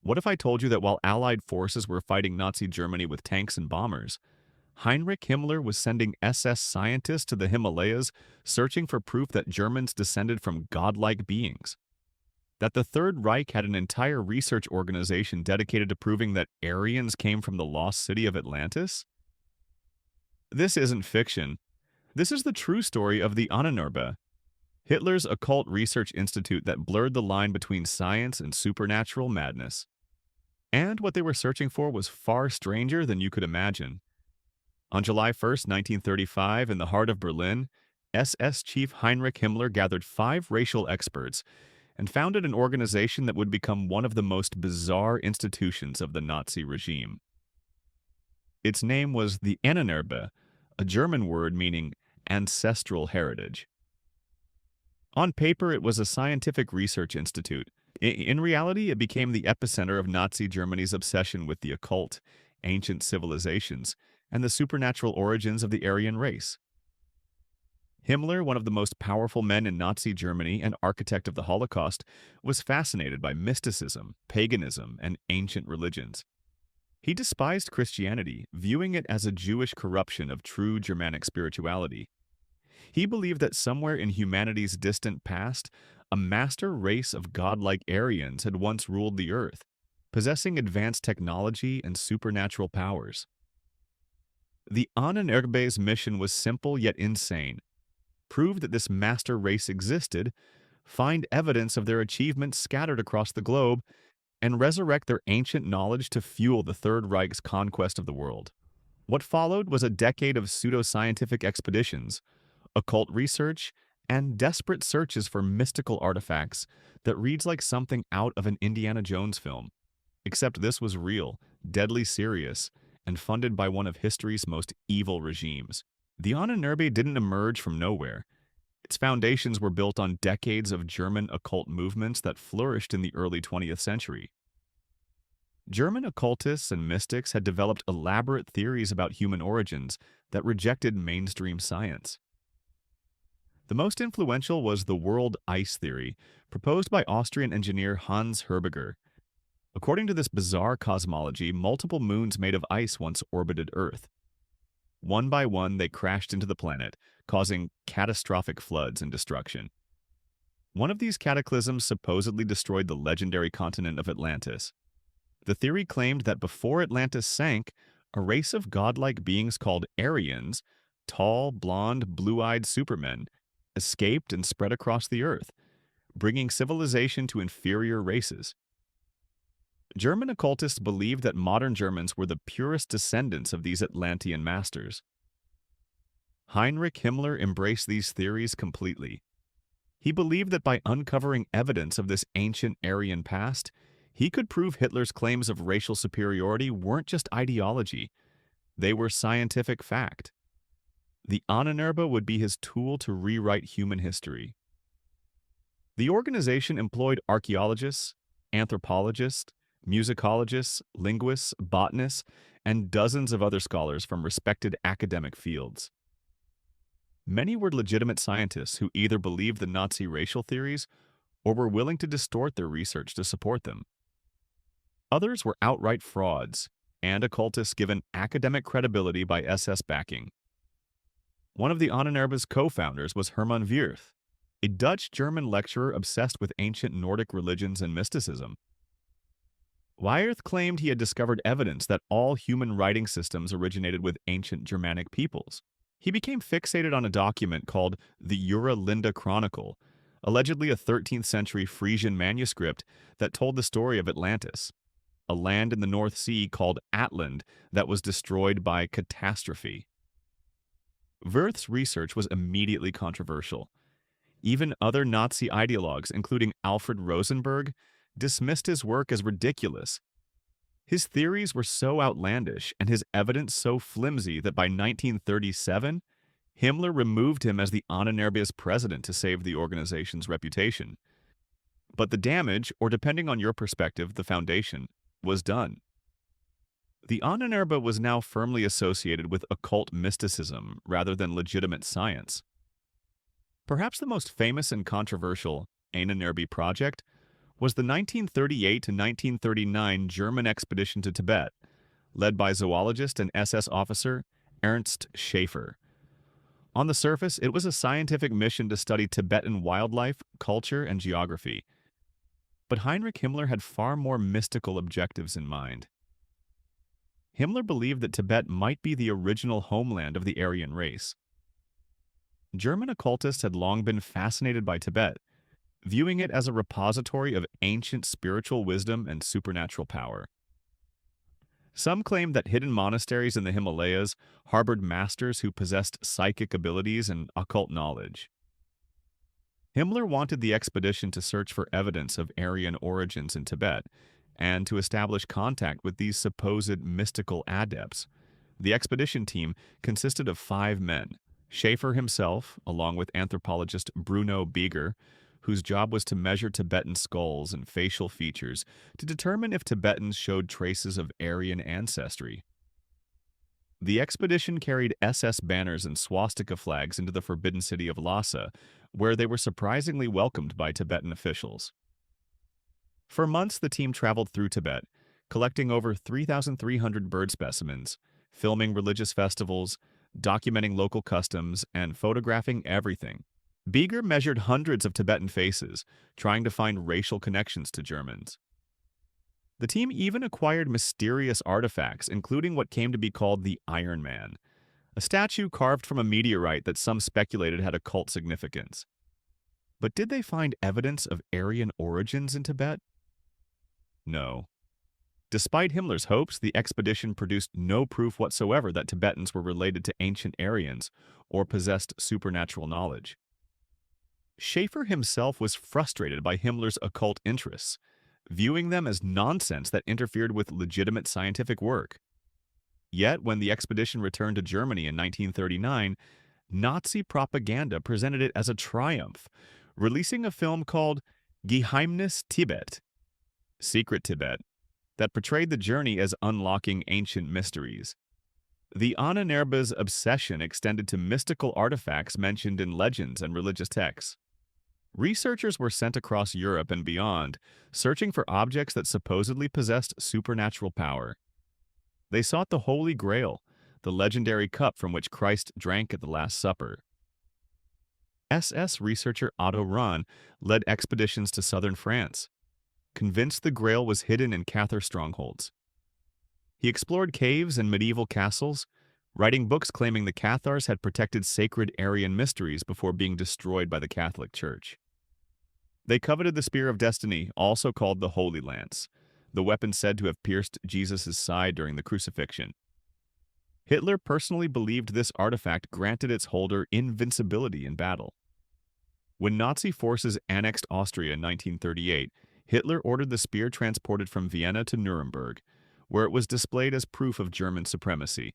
What if I told you that while Allied forces were fighting Nazi Germany with tanks and bombers, Heinrich Himmler was sending SS scientists to the Himalayas searching for proof that Germans descended from godlike beings? That the Third Reich had an entire research organization dedicated to proving that Aryans came from the lost city of Atlantis? This isn't fiction. This is the true story of the Ahnenerbe, Hitler's occult research institute that blurred the line between science and supernatural madness. And what they were searching for was far stranger than you could imagine. On July 1st, 1935, in the heart of Berlin, SS Chief Heinrich Himmler gathered 5 racial experts and founded an organization that would become one of the most bizarre institutions of the Nazi regime. Its name was the Ahnenerbe, a German word meaning ancestral heritage. On paper, it was a scientific research institute. In reality, it became the epicenter of Nazi Germany's obsession with the occult, ancient civilizations, and the supernatural origins of the Aryan race. Himmler, one of the most powerful men in Nazi Germany and architect of the Holocaust, was fascinated by mysticism, paganism, and ancient religions. He despised Christianity, viewing it as a Jewish corruption of true Germanic spirituality. He believed that somewhere in humanity's distant past, a master race of godlike Aryans had once ruled the earth, possessing advanced technology and supernatural powers. The Ahnenerbe's mission was simple yet insane. Prove that this master race existed, find evidence of their achievements scattered across the globe, and resurrect their ancient knowledge to fuel the Third Reich's conquest of the world. What followed was a decade of pseudoscientific expeditions, occult research, and desperate searches for mystical artifacts that reads like something out of an Indiana Jones film. Except this was real, deadly serious, and funded by one of history's most evil regimes. The Ahnenerbe didn't emerge from nowhere. Its foundations were built on decades of German occult movements that flourished in the early 20th century. German occultists and mystics had developed elaborate theories about human origins that rejected mainstream science. The most influential was the world ice theory, proposed by Austrian engineer Hans Herbiger. According to this bizarre cosmology, multiple moons made of ice once orbited Earth. One by one, they crashed into the planet, causing catastrophic floods and destruction. One of these cataclysms supposedly destroyed the legendary continent of Atlantis. The theory claimed that before Atlantis sank, a race of godlike beings called Aryans, tall, blonde, blue-eyed supermen, escaped and spread across the earth, bringing civilization to inferior races. German occultists believed that modern Germans were the purest descendants of these Atlantean masters. Heinrich Himmler embraced these theories completely. He believed that by uncovering evidence of this ancient Aryan past, he could prove Hitler's claims of racial superiority weren't just ideology, they were scientific fact. The Ahnenerbe would be his tool to rewrite human history. The organization employed archaeologists, anthropologists, musicologists, linguists, botanists, and dozens of other scholars from respected academic fields. Many were legitimate scientists who either believed the Nazi racial theories or were willing to distort their research to support them. Others were outright frauds, and occultists given academic credibility by SS backing. One of the Ahnenerbe's co-founders was Hermann Wirth, a Dutch-German lecturer obsessed with ancient Nordic religions and mysticism. Wirth claimed he had discovered evidence that all human writing systems originated with ancient Germanic peoples. He became fixated on a document called the Linda Chronicle, allegedly a 13th century Frisian manuscript that told the story of Atlantis, a land in the North Sea called Atland that was destroyed by catastrophe. Wirth's research was immediately controversial. Even other Nazi ideologues, including Alfred Rosenberg, dismissed his work as ridiculous. His theories were so outlandish and his evidence so flimsy that by 1937, Himmler removed him as the Ahnenerbe's president to save the organization's reputation. But the damage, or depending on your perspective, the foundation, was done. The Ahnenerbe was now firmly associated with occult mysticism rather than legitimate science. Perhaps the most famous and controversial Ahnenerbe project was the 1938 to 1939 German expedition to Tibet, led by zoologist and SS officer Ernst Schaefer. On the surface, it was a scientific mission to study Tibetan wildlife, culture, and geography. But Heinrich Himmler had far more mystical objectives in mind. Himmler believed that Tibet might be the original homeland of the Aryan race. German occultists had long been fascinated by Tibet, viewing it as a repository of ancient spiritual wisdom and supernatural power. Some claimed that hidden monasteries in the Himalayas harbored masters who possessed psychic abilities and occult knowledge. Himmler wanted the expedition to search for evidence of Aryan origins in Tibet and to establish contact with these supposed mystical adepts. The expedition team consisted of 5 men: Schaefer himself, along with anthropologist Bruno Bieger, whose job was to measure Tibetan skulls and facial features to determine if Tibetans showed traces of Aryan ancestry. The expedition carried SS banners and swastika flags into the forbidden city of Lhasa, where they were surprisingly welcomed by Tibetan officials. For months, the team traveled through Tibet, collecting over 3,300 bird specimens, filming religious festivals, documenting local customs, and photographing everything. Bieger measured hundreds of Tibetan faces, trying to find racial connections to Germans. The team even acquired mysterious artifacts, including what came to be called the Iron Man, a statue carved from a meteorite that some speculated had occult significance. But did they find evidence of Aryan origins in Tibet? No. Despite Himmler's hopes, the expedition produced no proof whatsoever that Tibetans were related to ancient Aryans or possessed supernatural knowledge. Schaefer himself was frustrated by Himmler's occult interests, viewing them as nonsense that interfered with legitimate scientific work. Yet, when the expedition returned to Germany in 1939, Nazi propaganda presented it as a triumph, releasing a film called Geheimnis Tibet, Secret Tibet, that portrayed the journey as unlocking ancient mysteries. The Ahnenerbe's obsession extended to mystical artifacts mentioned in legends and religious texts. Researchers were sent across Europe and beyond, searching for objects that supposedly possessed supernatural power. They sought the Holy Grail, the legendary cup from which Christ drank at the Last Supper. SS researcher Otto Rahn led expeditions to southern France, convinced the Grail was hidden in Cathar strongholds. He explored caves and medieval castles, writing books claiming the Cathars had protected sacred Aryan mysteries before being destroyed by the Catholic Church. They coveted the Spear of Destiny, also called the Holy Lance, the weapon said to have pierced Jesus' side during the crucifixion. Hitler personally believed this artifact granted its holder invincibility in battle. When Nazi forces annexed Austria in 1938, Hitler ordered the spear transported from Vienna to Nuremberg, where it was displayed as proof of German supremacy.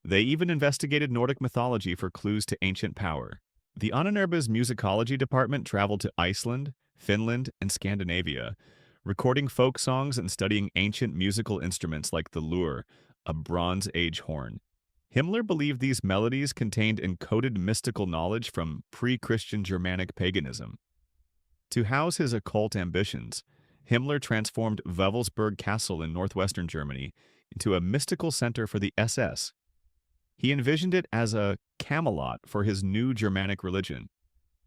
They even investigated Nordic mythology for clues to ancient power. The Ahnenerbe's musicology department traveled to Iceland, Finland, and Scandinavia, recording folk songs and studying ancient musical instruments like the lure, a Bronze Age horn. Himmler believed these melodies contained encoded mystical knowledge from pre-Christian Germanic paganism. To house his occult ambitions, Himmler transformed Wewelsburg Castle in northwestern Germany into a mystical center for the SS. He envisioned it as a Camelot for his new Germanic religion,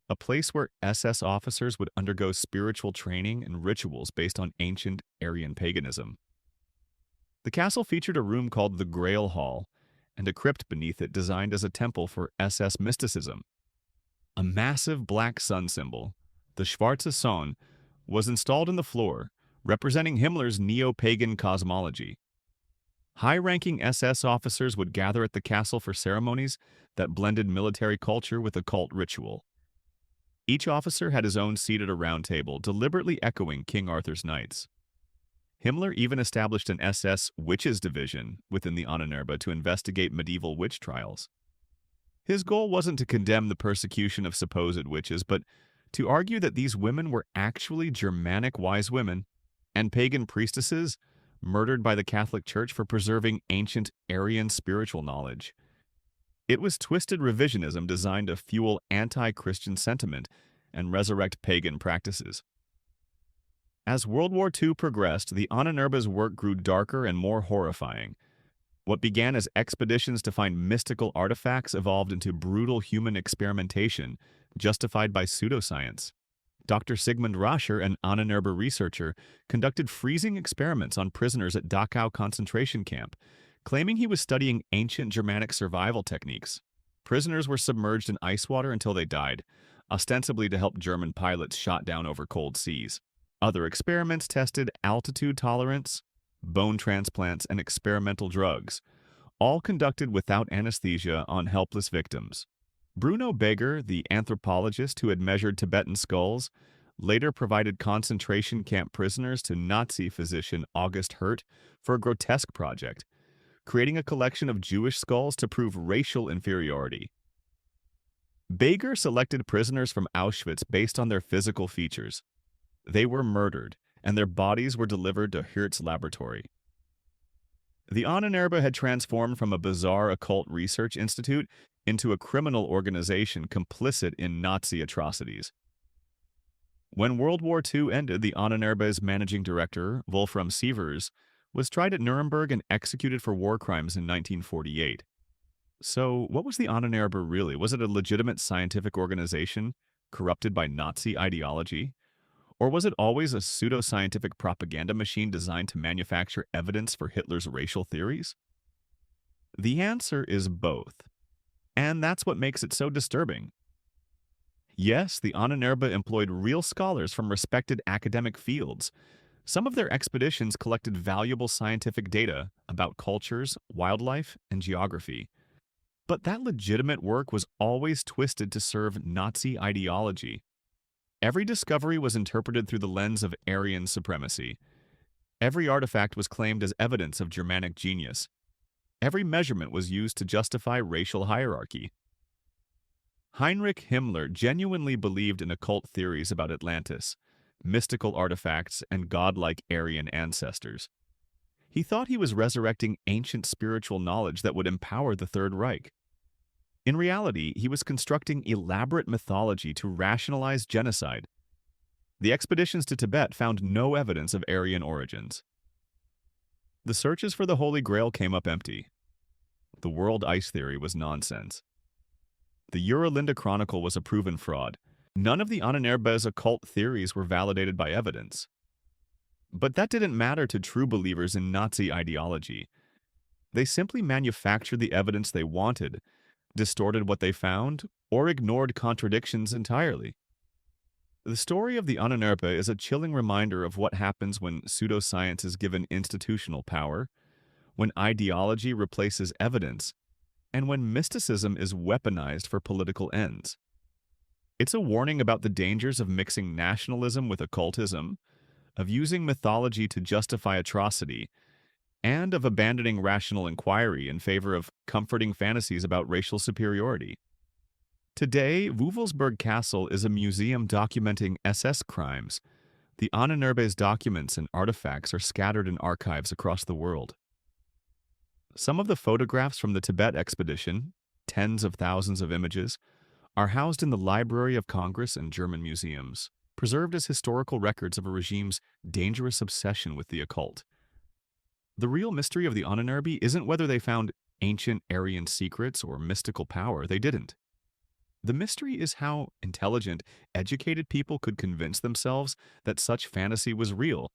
a place where SS officers would undergo spiritual training and rituals based on ancient Aryan paganism. The castle featured a room called the Grail Hall, and a crypt beneath it designed as a temple for SS mysticism. A massive black sun symbol, the Schwarze Sonne, was installed in the floor, representing Himmler's neo-pagan cosmology. High-ranking SS officers would gather at the castle for ceremonies that blended military culture with occult ritual. Each officer had his own seat at a round table, deliberately echoing King Arthur's knights. Himmler even established an SS witches division within the Ahnenerbe to investigate medieval witch trials. His goal wasn't to condemn the persecution of supposed witches, but to argue that these women were actually Germanic wise women and pagan priestesses murdered by the Catholic Church for preserving ancient Aryan spiritual knowledge. It was twisted revisionism designed to fuel anti-Christian sentiment and resurrect pagan practices. As World War II progressed, the Ahnenerbe's work grew darker and more horrifying. What began as expeditions to find mystical artifacts evolved into brutal human experimentation, justified by pseudoscience. Dr. Sigmund Rascher, an Ahnenerbe researcher, conducted freezing experiments on prisoners at Dachau concentration camp, claiming he was studying ancient Germanic survival techniques. Prisoners were submerged in ice water until they died, ostensibly to help German pilots shot down over cold seas. Other experiments tested altitude tolerance, bone transplants, and experimental drugs, all conducted without anesthesia on helpless victims. Bruno Beger, the anthropologist who had measured Tibetan skulls, later provided concentration camp prisoners to Nazi physician August Hirt for a grotesque project, creating a collection of Jewish skulls to prove racial inferiority. Beger selected prisoners from Auschwitz based on their physical features. They were murdered, and their bodies were delivered to Hirt's laboratory. The Ahnenerbe had transformed from a bizarre occult research institute into a criminal organization complicit in Nazi atrocities. When World War II ended, the Ahnenerbe's managing director, Wolfram Sievers, was tried at Nuremberg and executed for war crimes in 1948. So, what was the Ahnenerbe really? Was it a legitimate scientific organization corrupted by Nazi ideology? Or was it always a pseudoscientific propaganda machine designed to manufacture evidence for Hitler's racial theories? The answer is both. And that's what makes it so disturbing. Yes, the Ahnenerbe employed real scholars from respected academic fields. Some of their expeditions collected valuable scientific data about cultures, wildlife, and geography. But that legitimate work was always twisted to serve Nazi ideology. Every discovery was interpreted through the lens of Aryan supremacy. Every artifact was claimed as evidence of Germanic genius. Every measurement was used to justify racial hierarchy. Heinrich Himmler genuinely believed in occult theories about Atlantis, mystical artifacts, and godlike Aryan ancestors. He thought he was resurrecting ancient spiritual knowledge that would empower the Third Reich. In reality, he was constructing elaborate mythology to rationalize genocide. The expeditions to Tibet found no evidence of Aryan origins. The searches for the Holy Grail came up empty. The world ice theory was nonsense. The Urlinda Chronicle was a proven fraud. None of the Ahnenerbe's occult theories were validated by evidence. But that didn't matter to true believers in Nazi ideology. They simply manufactured the evidence they wanted, distorted what they found, or ignored contradictions entirely. The story of the Ahnenerbe is a chilling reminder of what happens when pseudoscience is given institutional power, when ideology replaces evidence, and when mysticism is weaponized for political ends. It's a warning about the dangers of mixing nationalism with occultism, of using mythology to justify atrocity, and of abandoning rational inquiry in favor of comforting fantasies about racial superiority. Today, Wewelsburg Castle is a museum documenting SS crimes. The Ahnenerbe's documents and artifacts are scattered in archives across the world. Some of the photographs from the Tibet expedition, tens of thousands of images, are housed in the Library of Congress and German museums, preserved as historical records of a regime's dangerous obsession with the occult. The real mystery of the Ahnenerbe isn't whether they found ancient Aryan secrets or mystical power. They didn't. The mystery is how intelligent, educated people could convince themselves that such fantasy was real,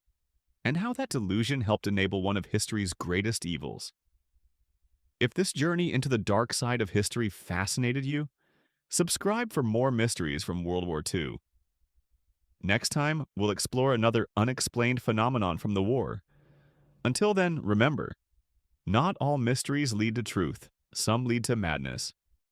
and how that delusion helped enable one of history's greatest evils. If this journey into the dark side of history fascinated you, subscribe for more mysteries from World War II. Next time, we'll explore another unexplained phenomenon from the war. Until then, remember, not all mysteries lead to truth. Some lead to madness.